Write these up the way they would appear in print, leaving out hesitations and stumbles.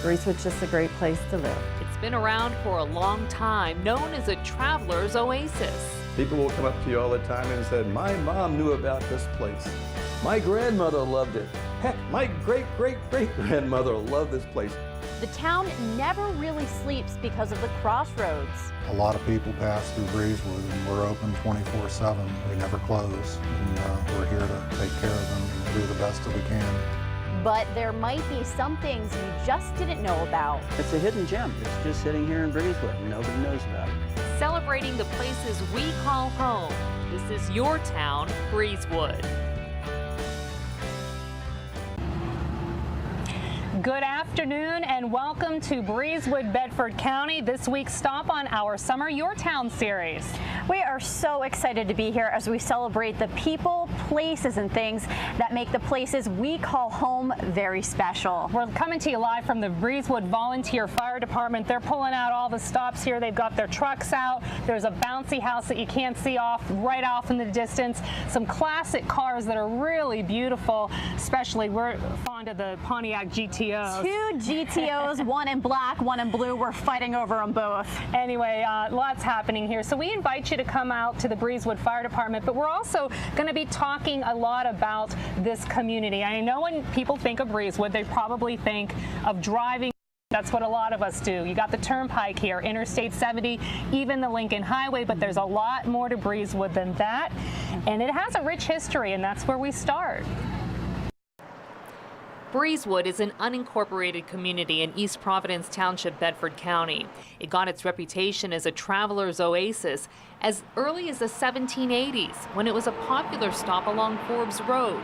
Breezewood's just a great place to live. It's been around for a long time, known as a traveler's oasis. People will come up to you all the time and say, my mom knew about this place. My grandmother loved it. Heck, my great-great-great-grandmother loved this place. The town never really sleeps because of the crossroads. A lot of people pass through Breezewood, and we're open 24/7. We never close, and we're here to take care of them and do the best that we can. But there might be some things you just didn't know about. It's a hidden gem. It's just sitting here in Breezewood, and nobody knows about it. Celebrating the places we call home. This is your town, Breezewood. Good afternoon and welcome to Breezewood, Bedford County. This week's stop on our Summer Your Town series. We are so excited to be here as we celebrate the people, places, and things that make the places we call home very special. We're coming to you live from the Breezewood Volunteer Fire Department. They're pulling out all the stops here. They've got their trucks out. There's a bouncy house that you can't see right off in the distance. Some classic cars that are really beautiful, especially we're fond of the Pontiac GTO. Two GTOs, one in black, one in blue. We're fighting over them both. Anyway, lots happening here. So we invite you to come out to the Breezewood Fire Department, but we're also going to be talking a lot about this community. I know when people think of Breezewood, they probably think of driving. That's what a lot of us do. You got the turnpike here, Interstate 70, even the Lincoln Highway, but there's a lot more to Breezewood than that. And it has a rich history, and that's where we start. Breezewood is an unincorporated community in East Providence Township, Bedford County. It got its reputation as a traveler's oasis as early as the 1780s, when it was a popular stop along Forbes Road.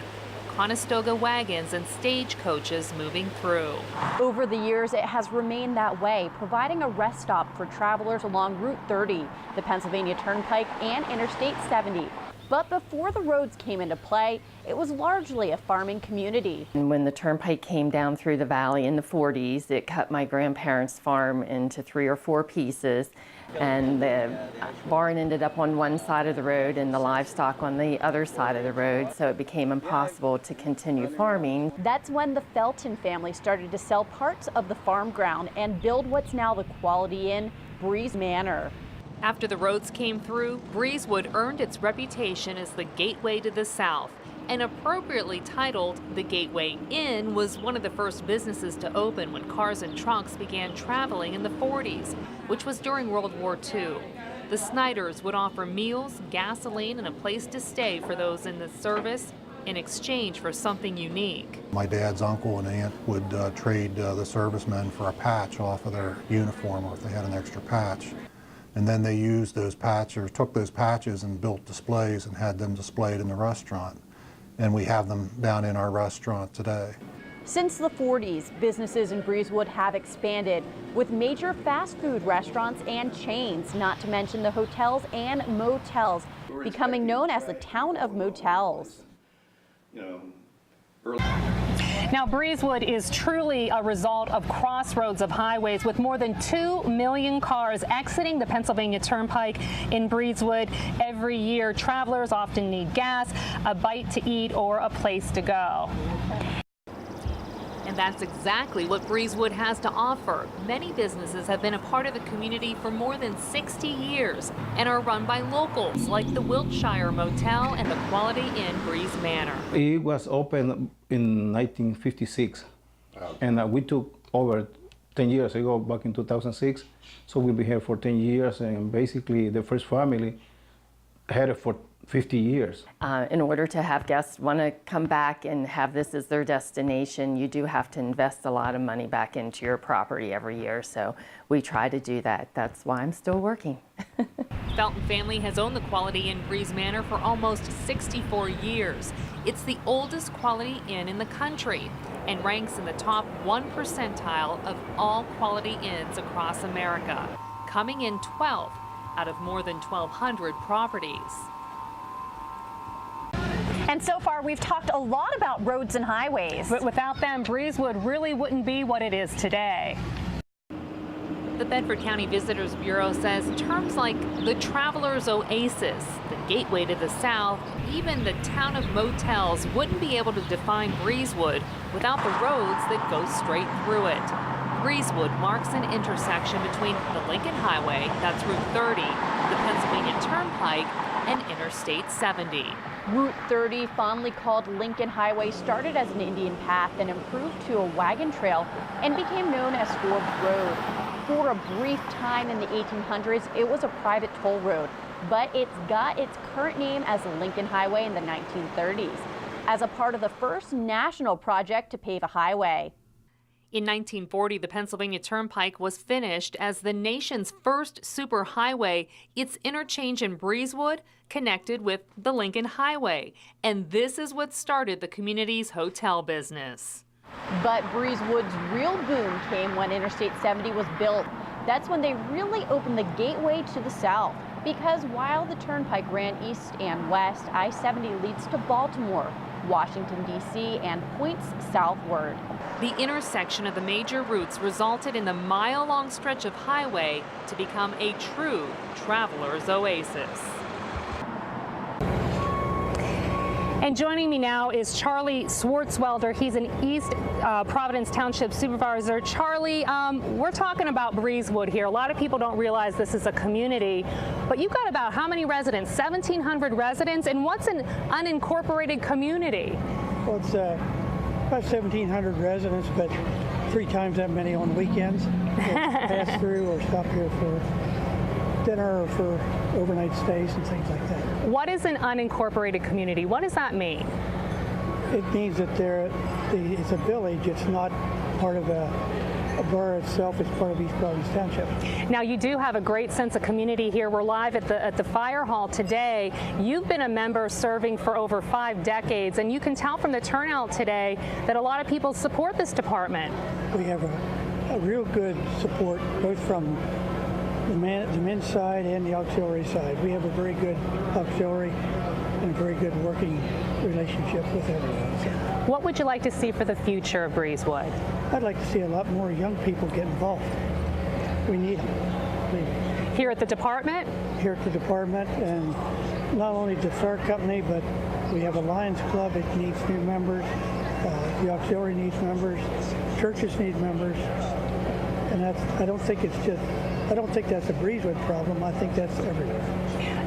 Conestoga wagons and stagecoaches moving through. Over the years, it has remained that way, providing a rest stop for travelers along Route 30, the Pennsylvania Turnpike, and Interstate 70. But before the roads came into play, it was largely a farming community. And when the turnpike came down through the valley in the 40s, it cut my grandparents' farm into 3 or 4 pieces. And the barn ended up on one side of the road and the livestock on the other side of the road, so it became impossible to continue farming. That's when the Felton family started to sell parts of the farm ground and build what's now the Quality Inn, Breeze Manor. After the roads came through, Breezewood earned its reputation as the gateway to the South. And appropriately titled the Gateway Inn was one of the first businesses to open when cars and trucks began traveling in the 40s, which was during World War II. The Snyders would offer meals, gasoline, and a place to stay for those in the service in exchange for something unique. My dad's uncle and aunt would trade the servicemen for a patch off of their uniform, or if they had an extra patch. And then they used those patches, took those patches and built displays and had them displayed in the restaurant. And we have them down in our restaurant today. Since the 40s, businesses in Breezewood have expanded with major fast food restaurants and chains, not to mention the hotels and motels, becoming known as the town of motels. Now, Breezewood is truly a result of crossroads of highways, with more than 2 million cars exiting the Pennsylvania Turnpike in Breezewood every year. Travelers often need gas, a bite to eat, or a place to go. And that's exactly what Breezewood has to offer. Many businesses have been a part of the community for more than 60 years and are run by locals, like the Wiltshire Motel and the Quality Inn Breeze Manor. It was opened in 1956, and we took over 10 years ago, back in 2006. So we've been here for 10 years, and basically the first family had it for 50 years. In order to have guests want to come back and have this as their destination, you do have to invest a lot of money back into your property every year. So we try to do that. That's why I'm still working. Felton family has owned the Quality Inn Breeze Manor for almost 64 years. It's the oldest Quality Inn in the country and ranks in the top 1 percentile of all Quality Inns across America, coming in 12th out of more than 1,200 properties. And so far, we've talked a lot about roads and highways. But without them, Breezewood really wouldn't be what it is today. The Bedford County Visitors Bureau says terms like the Traveler's Oasis, the Gateway to the South, even the Town of Motels wouldn't be able to define Breezewood without the roads that go straight through it. Breezewood marks an intersection between the Lincoln Highway, that's Route 30, the Pennsylvania Turnpike, and Interstate 70. Route 30, fondly called Lincoln Highway, started as an Indian path and improved to a wagon trail and became known as Forbes Road. For a brief time in the 1800s, it was a private toll road, but it's got its current name as the Lincoln Highway in the 1930s, as a part of the first national project to pave a highway. In 1940, the Pennsylvania Turnpike was finished as the nation's first superhighway. Its interchange in Breezewood connected with the Lincoln Highway, and this is what started the community's hotel business. But Breezewood's real boom came when Interstate 70 was built. That's when they really opened the gateway to the south, because while the turnpike ran east and west, I-70 leads to Baltimore, Washington, D.C., and points southward. The intersection of the major routes resulted in the mile-long stretch of highway to become a true traveler's oasis. And joining me now is Charlie Swartzwelder. He's an East Providence Township Supervisor. Charlie, we're talking about Breezewood here. A lot of people don't realize this is a community, but you've got about how many residents? 1,700 residents, and what's an unincorporated community? Well, it's about 1,700 residents, but 3 times that many on weekends. Pass through or stop here for dinner or for overnight stays and things like that. What is an unincorporated community? What does that mean? It means that it's a village. It's not part of a borough itself. It's part of East Providence Township. Now, you do have a great sense of community here. We're live at the fire hall today. You've been a member serving for over 5 decades, and you can tell from the turnout today that a lot of people support this department. We have a real good support both from the men's side and the auxiliary side. We have a very good auxiliary and a very good working relationship with everyone. So what would you like to see for the future of Breezewood? I'd like to see a lot more young people get involved. We need them. Here at the department? Here at the department, and not only the fire company, but we have a Lions Club. It needs new members. The auxiliary needs members. Churches need members. And I don't think that's a Breezewood problem. I think that's everywhere.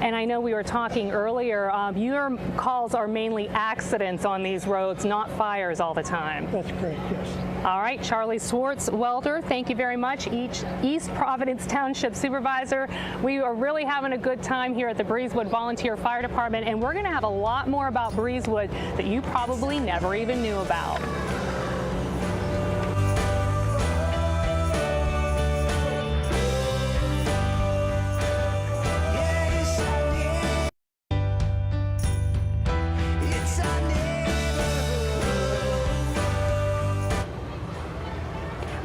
And I know we were talking earlier, your calls are mainly accidents on these roads, not fires all the time. That's correct, yes. All right, Charlie Swartzwelder, thank you very much, East Providence Township Supervisor. We are really having a good time here at the Breezewood Volunteer Fire Department, and we're going to have a lot more about Breezewood that you probably never even knew about.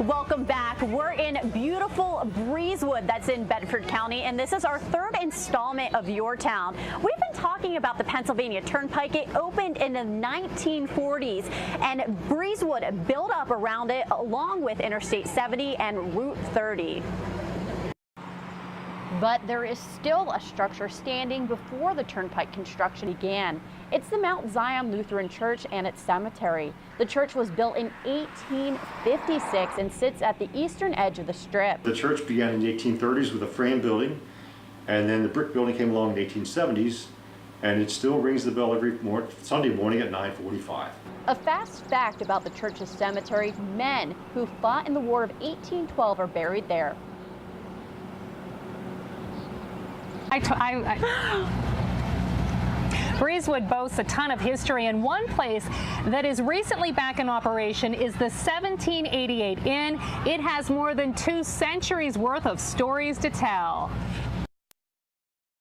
Welcome back. We're in beautiful Breezewood, that's in Bedford County, and this is our 3rd installment of Your Town. We've been talking about the Pennsylvania Turnpike. It opened in the 1940s, and Breezewood built up around it along with Interstate 70 and Route 30. But there is still a structure standing before the turnpike construction began. It's the Mount Zion Lutheran Church and its cemetery. The church was built in 1856 and sits at the eastern edge of the strip. The church began in the 1830s with a frame building, and then the brick building came along in the 1870s, and it still rings the bell every Sunday morning at 9:45. A fast fact about the church's cemetery: men who fought in the War of 1812 are buried there. Breezewood boasts a ton of history, and one place that is recently back in operation is the 1788 Inn. It has more than 2 centuries worth of stories to tell.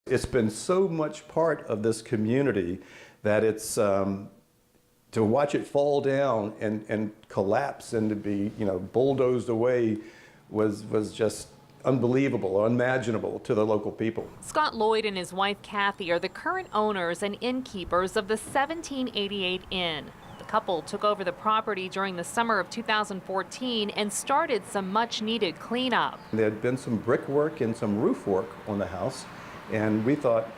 It's been so much part of this community that it's to watch it fall down and collapse and to be bulldozed away was just unbelievable, unimaginable to the local people. Scott Lloyd and his wife Kathy are the current owners and innkeepers of the 1788 Inn. The couple took over the property during the summer of 2014 and started some much-needed cleanup. There had been some brickwork and some roof work on the house, and we thought,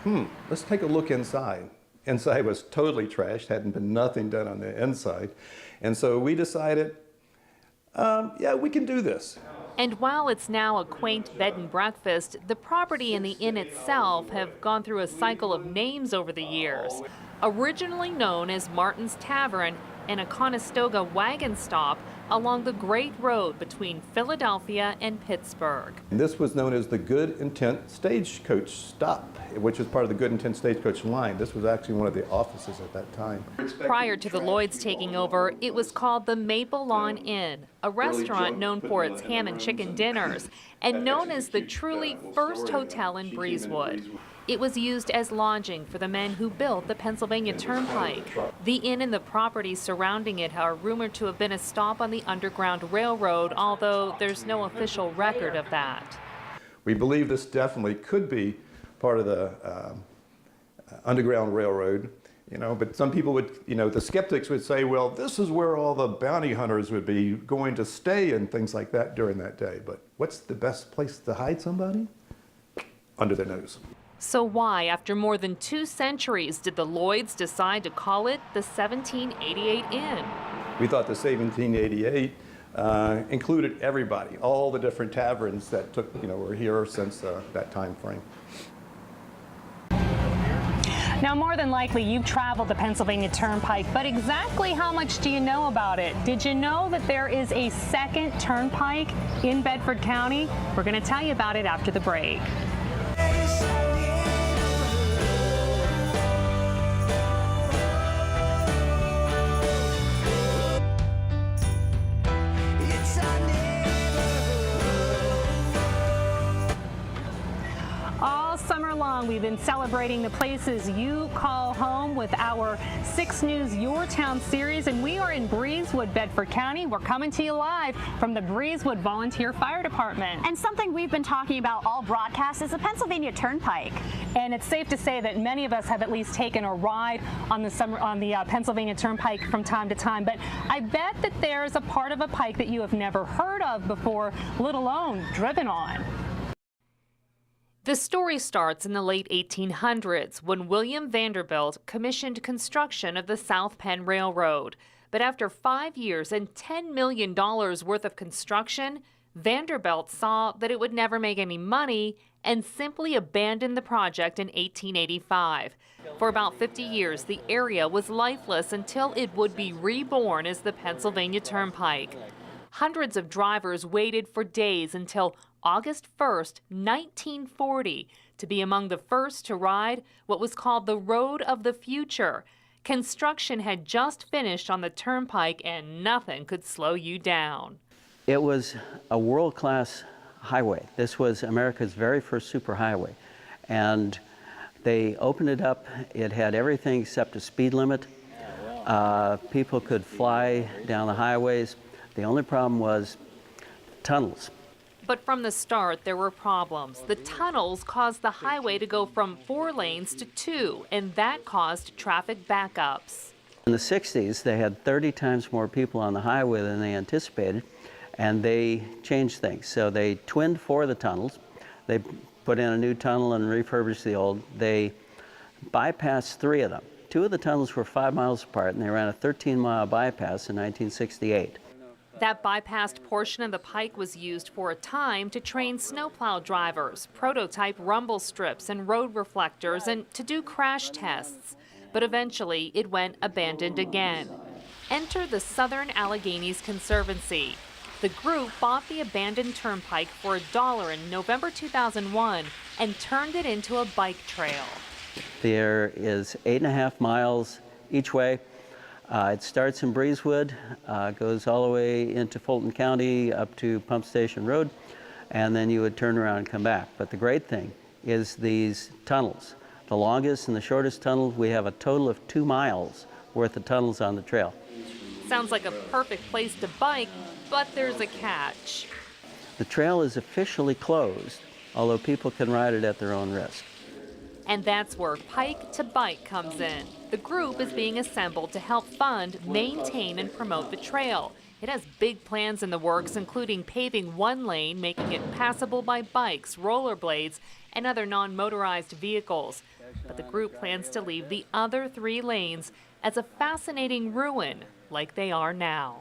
let's take a look inside. Inside was totally trashed, hadn't been nothing done on the inside. And so we decided, yeah, we can do this. And while it's now a quaint bed and breakfast, the property and the inn itself have gone through a cycle of names over the years. Originally known as Martin's Tavern and a Conestoga wagon stop along the Great Road between Philadelphia and Pittsburgh. And this was known as the Good Intent Stagecoach Stop, which was part of the Good Intent Stagecoach line. This was actually one of the offices at that time. Prior to the Lloyds taking over, it was called the Maple Lawn Inn, a restaurant known for its ham and chicken dinners, and known as the truly first hotel in Breezewood. It was used as lodging for the men who built the Pennsylvania Turnpike. The inn and the properties surrounding it are rumored to have been a stop on the Underground Railroad, although there's no official record of that. We believe this definitely could be part of the Underground Railroad, but some people would, the skeptics would say, well, this is where all the bounty hunters would be going to stay and things like that during that day. But what's the best place to hide somebody? Under their nose. So why, after more than 2 centuries, did the Lloyds decide to call it the 1788 Inn? We thought the 1788 included everybody, all the different taverns that were here since that time frame. Now, more than likely, you've traveled the Pennsylvania Turnpike, but exactly how much do you know about it? Did you know that there is a second turnpike in Bedford County? We're going to tell you about it after the break. Summer long, we've been celebrating the places you call home with our 6 News Your Town series, and we are in Breezewood, Bedford County. We're coming to you live from the Breezewood Volunteer Fire Department. And something we've been talking about all broadcast is the Pennsylvania Turnpike. And it's safe to say that many of us have at least taken a ride on the Pennsylvania Turnpike from time to time. But I bet that there's a part of a pike that you have never heard of before, let alone driven on. The story starts in the late 1800s when William Vanderbilt commissioned construction of the South Penn Railroad. But after 5 years and $10 million worth of construction, Vanderbilt saw that it would never make any money and simply abandoned the project in 1885. For about 50 years, the area was lifeless until it would be reborn as the Pennsylvania Turnpike. Hundreds of drivers waited for days until August 1st, 1940, to be among the first to ride what was called the Road of the Future. Construction had just finished on the turnpike and nothing could slow you down. It was a world-class highway. This was America's very first superhighway. And they opened it up. It had everything except a speed limit. People could fly down the highways. The only problem was tunnels. But from the start, there were problems. The tunnels caused the highway to go from 4 lanes to 2, and that caused traffic backups. In the 60s, they had 30 times more people on the highway than they anticipated, and they changed things. So they twinned 4 of the tunnels. They put in a new tunnel and refurbished the old. They bypassed 3 of them. 2 of the tunnels were 5 miles apart, and they ran a 13-mile bypass in 1968. That bypassed portion of the pike was used for a time to train snowplow drivers, prototype rumble strips and road reflectors, and to do crash tests. But eventually, it went abandoned again. Enter the Southern Alleghenies Conservancy. The group bought the abandoned turnpike for $1 in November 2001 and turned it into a bike trail. There is 8.5 miles each way. It starts in Breezewood, goes all the way into Fulton County up to Pump Station Road, and then you would turn around and come back. But the great thing is these tunnels. The longest and the shortest tunnel, we have a total of 2 miles worth of tunnels on the trail. Sounds like a perfect place to bike, but there's a catch. The trail is officially closed, although people can ride it at their own risk. And that's where Pike to Bike comes in. The group is being assembled to help fund, maintain, and promote the trail. It has big plans in the works, including paving one lane, making it passable by bikes, rollerblades, and other non-motorized vehicles. But the group plans to leave the other 3 lanes as a fascinating ruin, like they are now.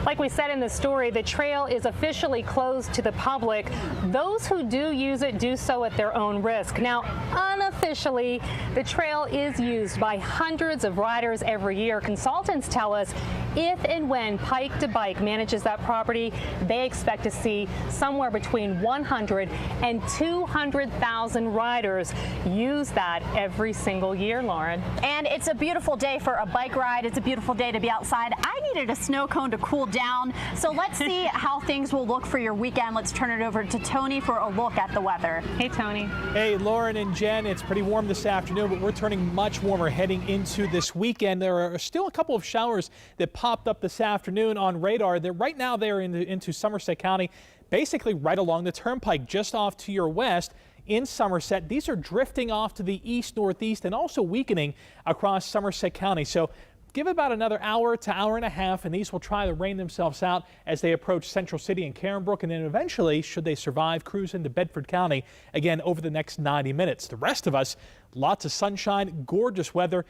Like we said in the story, the trail is officially closed to the public. Those who do use it do so at their own risk. Now, unofficially, the trail is used by hundreds of riders every year. Consultants tell us if and when Pike to Bike manages that property, they expect to see somewhere between 100 and 200,000 riders use that every single year, Lauren. And it's a beautiful day for a bike ride. It's a beautiful day to be outside. I needed a snow cone to cool down. So let's see how things will look for your weekend. Let's turn it over to Tony for a look at the weather. Hey, Tony. Hey, Lauren and Jen. It's pretty warm this afternoon, but we're turning much warmer heading into this weekend. There are still a couple of showers that popped up this afternoon on radar. Right now they're into Somerset County, basically right along the turnpike, just off to your west. In Somerset, these are drifting off to the east-northeast and also weakening across Somerset County. So give it about another hour to hour and a half, and these will try to rain themselves out as they approach Central City and Carenbrook, and then eventually, should they survive, cruise into Bedford County again over the next 90 minutes. The rest of us, lots of sunshine, gorgeous weather.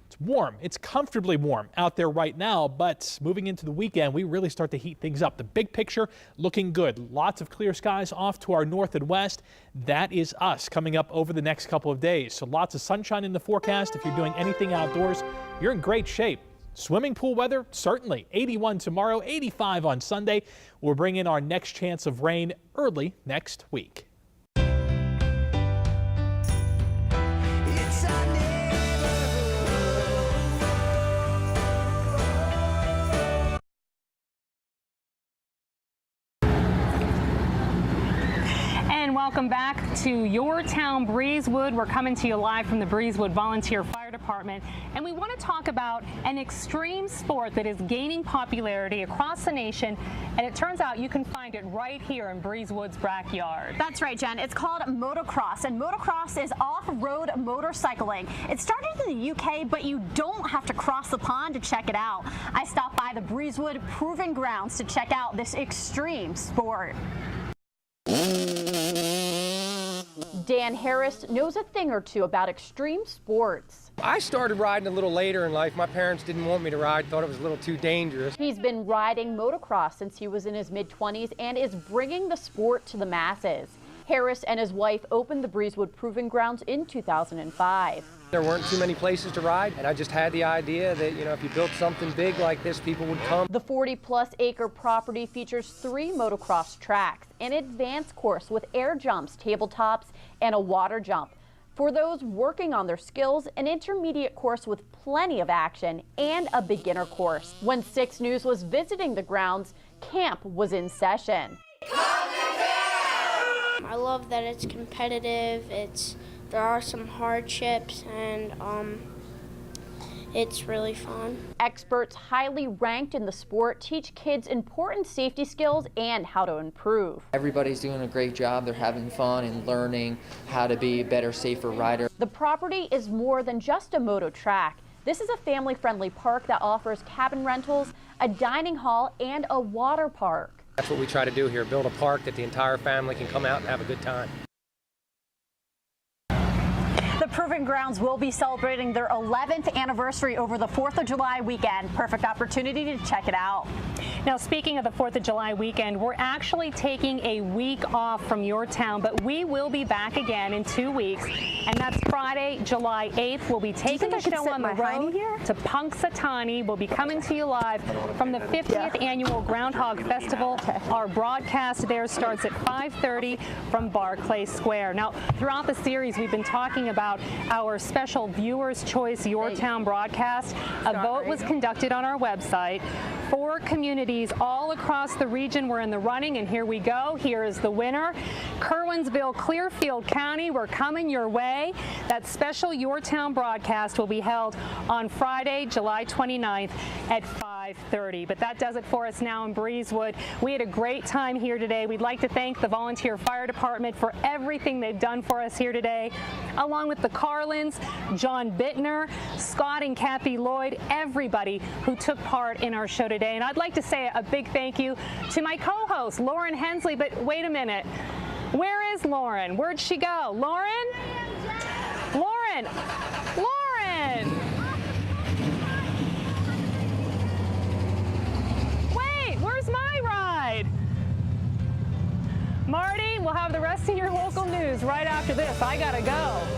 It's warm. It's comfortably warm out there right now, but moving into the weekend, we really start to heat things up. The big picture looking good. Lots of clear skies off to our north and west. That is us coming up over the next couple of days. So lots of sunshine in the forecast. If you're doing anything outdoors, you're in great shape. Swimming pool weather, certainly. 81 tomorrow, 85 on Sunday. We'll bring in our next chance of rain early next week. Welcome back to your town, Breezewood. We're coming to you live from the Breezewood Volunteer Fire Department, and we want to talk about an extreme sport that is gaining popularity across the nation, and it turns out you can find it right here in Breezewood's backyard. That's right, Jen. It's called motocross, and motocross is off-road motorcycling. It started in the UK, but you don't have to cross the pond to check it out. I stopped by the Breezewood Proving Grounds to check out this extreme sport. Dan Harris knows a thing or two about extreme sports. I started riding a little later in life. My parents didn't want me to ride, thought it was a little too dangerous. He's been riding motocross since he was in his mid-20s and is bringing the sport to the masses. Harris and his wife opened the Breezewood Proving Grounds in 2005. There weren't too many places to ride, and I just had the idea that, if you built something big like this, people would come. The 40-plus acre property features 3 motocross tracks, an advanced course with air jumps, tabletops, and a water jump. For those working on their skills, an intermediate course with plenty of action, and a beginner course. When 6 News was visiting the grounds, camp was in session. I love that it's competitive. There are some hardships, and it's really fun. Experts highly ranked in the sport teach kids important safety skills and how to improve. Everybody's doing a great job. They're having fun and learning how to be a better, safer rider. The property is more than just a moto track. This is a family-friendly park that offers cabin rentals, a dining hall, and a water park. That's what we try to do here, build a park that the entire family can come out and have a good time. The Proving Grounds will be celebrating their 11th anniversary over the 4th of July weekend. Perfect opportunity to check it out. Now, speaking of the 4th of July weekend, we're actually taking a week off from your town, but we will be back again in 2 weeks, and that's Friday, July 8th. We'll be taking the show on the road to Punxsutawney. We'll be coming to you live from the 50th Annual Groundhog Festival. Our broadcast there starts at 5:30 from Barclay Square. Now, throughout the series, we've been talking about our special Viewers' Choice Your Town broadcast. A vote was conducted on our website. 4 communities all across the region were in the running, and here we go. Here is the winner. Curwensville, Clearfield County, we're coming your way. That special Your Town broadcast will be held on Friday, July 29th at 5 5:30. But that does it for us now in Breezewood. We had a great time here today. We'd like to thank the volunteer fire department for everything they've done for us here today, along with the Carlins, John Bittner, Scott and Kathy Lloyd, everybody who took part in our show today. And I'd like to say a big thank you to my co-host, Lauren Hensley. But wait a minute. Where is Lauren? Where'd she go? Lauren? Lauren! Lauren! Wait, where's my ride? Marty, we'll have the rest of your local news right after this. I gotta go.